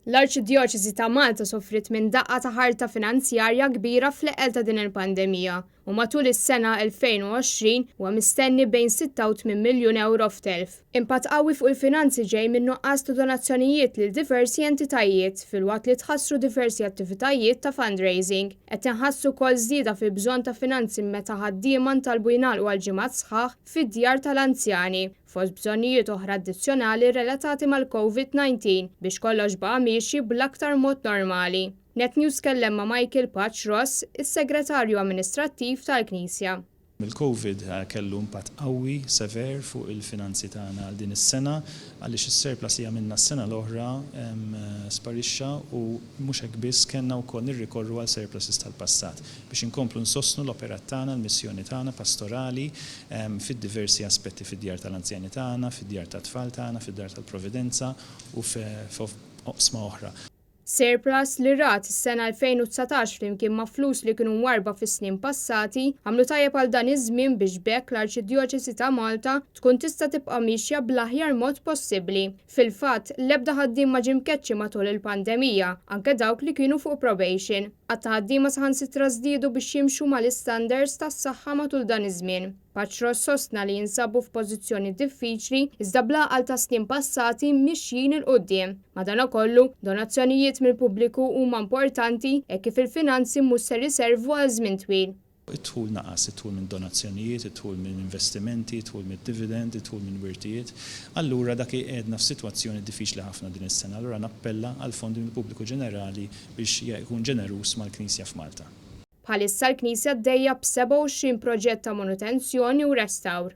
L-Arċidjoċesi ta' Malta soffrit minn daqqa ta' ħarta finanzjarja kbira fl-eqel ta' din il-pandemija u matul is-sena 2020 huwa mistenni bejn 6 u 8 miljun euro f'telf. Impatt qawwi fuq il-finanzi ġej minn nuqqas ta' donazzjonijiet lil diversi entitajiet filwaqt li tħassru diversi attivitajiet ta' fundraising. Qed inħassu wkoll żieda fil-bżonn ta' finanzi meta ħaddiema ntalbu jingħalqu għal ġimgħat sħaħ fid-djar tal-anzjani fost bżonnijiet oħra addizzjonali relatati mal-COVID-19 biex kollox baqa' miexi bl-aktar mod normali. Net News kellem ma' Michael Ross, is-segretarju amministrattiv tal-Knisja. Il-COVID kellu impatt qawwi sever fuq il-finanzi tagħna għal din is-sena għaliex is-surplus li għamilna s-sena l-oħra sparixxa u mhux hekk biss kellna wkoll nirrikorru għal surpluses tal-passat biex inkomplu nsostnu l-operat tagħna, l-missjoni tagħna pastorali fid-diversi aspetti fid-djar tal-anzjani tagħna, fid-djar tat-tfal tagħna, fid-djar tal-Providenza u f'oqsma oħra. Surplus li rat is-sena 2019 flimkien ma' flus li kienu warba fis-snin passati għamlu tajjeb għal dan iż-żmien biex bekk l-Arċidjoċesi ta' Malta tkun tista' tibqa' mixja bl-aħjar mod possibbli. Fil-fatt, l-ebda ħaddiem ma ġie mkeċċi matul il-pandemija, anke dawk li kienu fuq probation. Għatta ħaddiema saħansitra żdiedu biex jimxu mal-istandards tas-saħħa matul dan iż-żmien. Ross sostna li jinsabu f'pożizzjoni diffiċli iżda bl-għaqal ta' snin passati mixjin il-qudiem. Madankollu, donazzjonijiet mill-pubbliku huma importanti hekk kif il-finanzi mhux se riservu għal żmien twil. It-tħul naqas, it-tħul minn donazzjonijiet, it-tħul minn investimenti, it-tħul minn dividend, it-tħul minn wirtijiet. Allura dak qiegħedna f'sitwazzjoni diffiċli ħafna din is-sena. Allura nappella għal fondi mill-pubbliku ġenerali biex jkun ġenerus mal-Knisja f'Malta. Bħalissa l-Knisja għaddejja b'27 proġett ta' manutenzjoni u restawr.